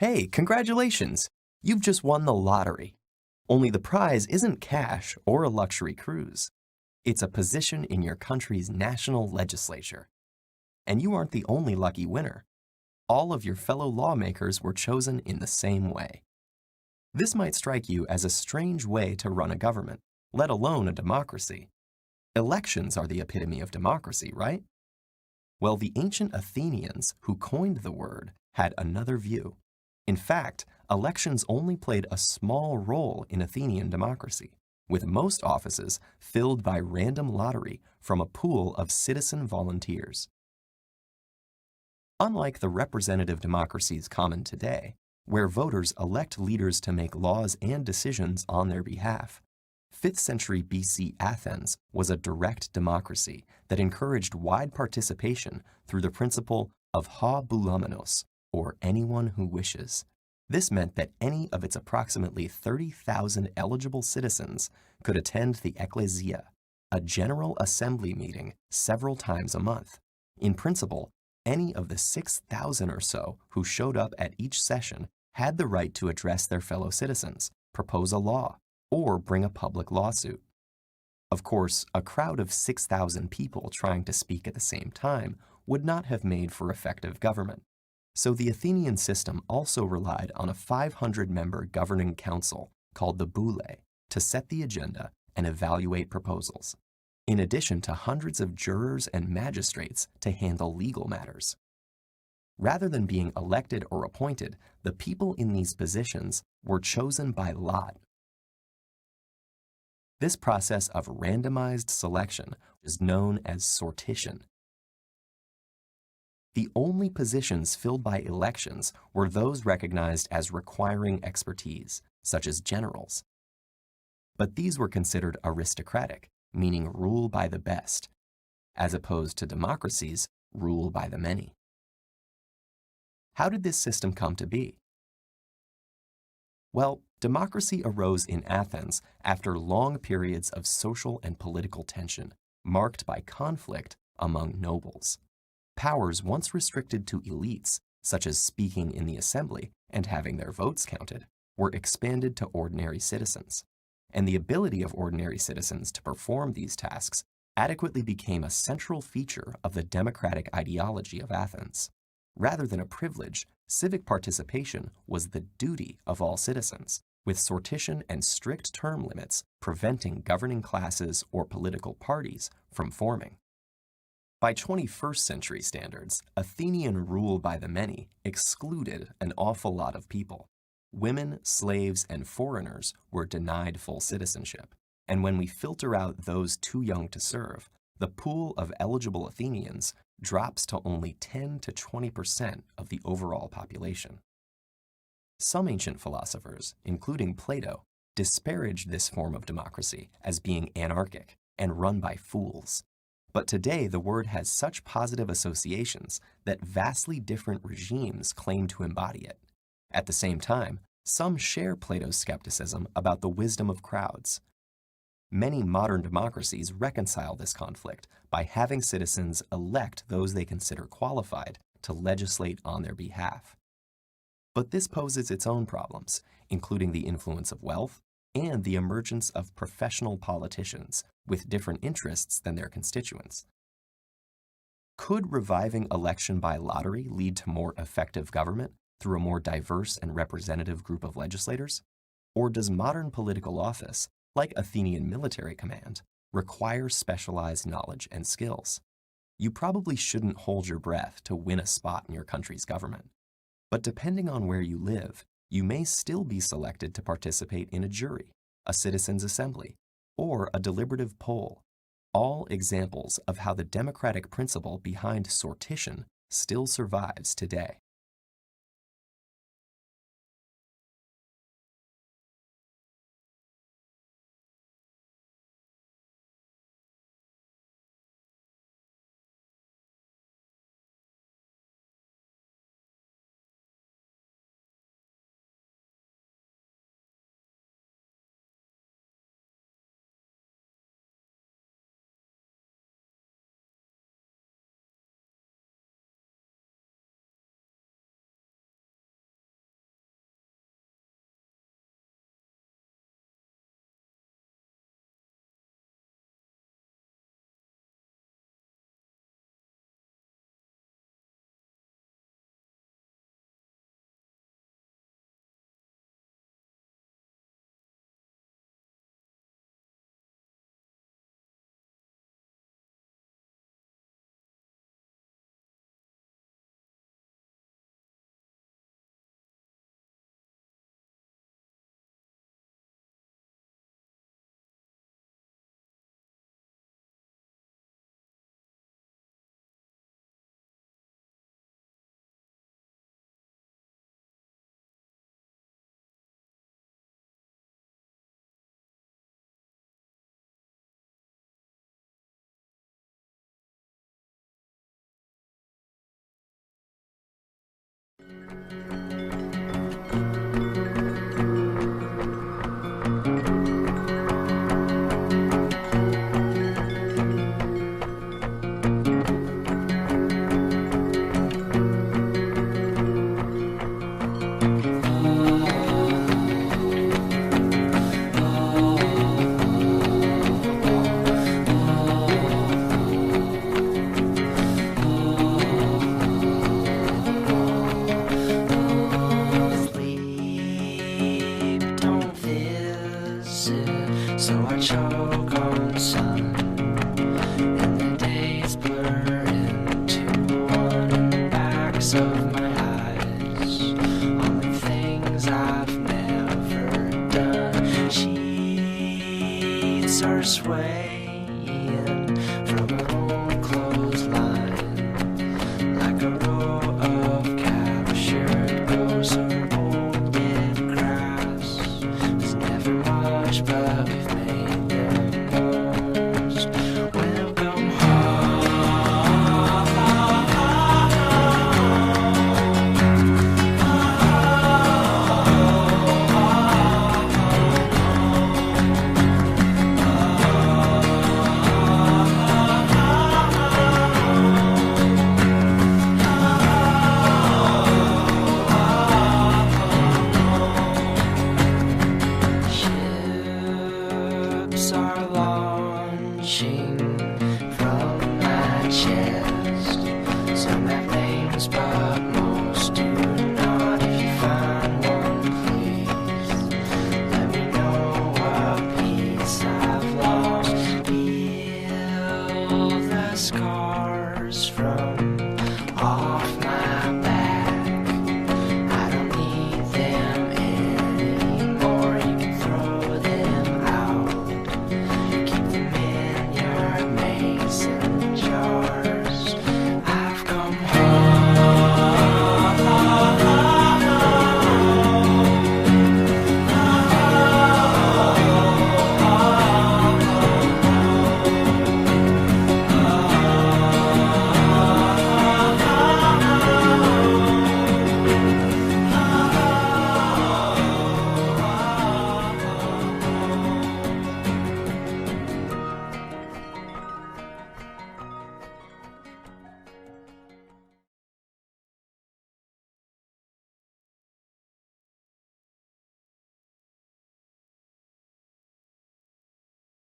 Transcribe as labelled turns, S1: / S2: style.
S1: Hey, congratulations! You've just won the lottery. Only the prize isn't cash or a luxury cruise. It's a position in your country's national legislature. And you aren't the only lucky winner. All of your fellow lawmakers were chosen in the same way. This might strike you as a strange way to run a government, let alone a democracy. Elections are the epitome of democracy, right? Well, the ancient Athenians, who coined the word, had another view. In fact, elections only played a small role in Athenian democracy, with most offices filled by random lottery from a pool of citizen volunteers. Unlike the representative democracies common today, where voters elect leaders to make laws and decisions on their behalf, 5th century BC Athens was a direct democracy that encouraged wide participation through the principle of ha boulamenos, or anyone who wishes. This meant that any of its approximately 30,000 eligible citizens could attend the ecclesia, a general assembly meeting several times a month. In principle, any of the 6,000 or so who showed up at each session had the right to address their fellow citizens, propose a law, or bring a public lawsuit. Of course, a crowd of 6,000 people trying to speak at the same time would not have made for effective government. So the Athenian system also relied on a 500-member governing council called the boule to set the agenda and evaluate proposals, in addition to hundreds of jurors and magistrates to handle legal matters. Rather than being elected or appointed, the people in these positions were chosen by lot. This process of randomized selection is known as sortition. The only positions filled by elections were those recognized as requiring expertise, such as generals. But these were considered aristocratic, meaning rule by the best, as opposed to democracies, rule by the many. How did this system come to be? Well, democracy arose in Athens after long periods of social and political tension, marked by conflict among nobles. Powers once restricted to elites, such as speaking in the assembly and having their votes counted, were expanded to ordinary citizens. And the ability of ordinary citizens to perform these tasks adequately became a central feature of the democratic ideology of Athens. Rather than a privilege, civic participation was the duty of all citizens, with sortition and strict term limits preventing governing classes or political parties from forming. By 21st century standards, Athenian rule by the many excluded an awful lot of people. Women, slaves, and foreigners were denied full citizenship. And when we filter out those too young to serve, the pool of eligible Athenians drops to only 10 to 20% of the overall population. Some ancient philosophers, including Plato, disparaged this form of democracy as being anarchic and run by fools. But today, the word has such positive associations that vastly different regimes claim to embody it. At the same time, some share Plato's skepticism about the wisdom of crowds. Many modern democracies reconcile this conflict by having citizens elect those they consider qualified to legislate on their behalf. But this poses its own problems, including the influence of wealth and the emergence of professional politicians with different interests than their constituents. Could reviving election by lottery lead to more effective government through a more diverse and representative group of legislators? Or does modern political office, like Athenian military command, require specialized knowledge and skills? You probably shouldn't hold your breath to win a spot in your country's government. But depending on where you live, you may still be selected to participate in a jury, a citizens' assembly, or a deliberative poll, all examples of how the democratic principle behind sortition still survives today.
S2: So I choke on sun, and the days blur into one in the backs of my eyes, on the things I've never done. Sheets are swaying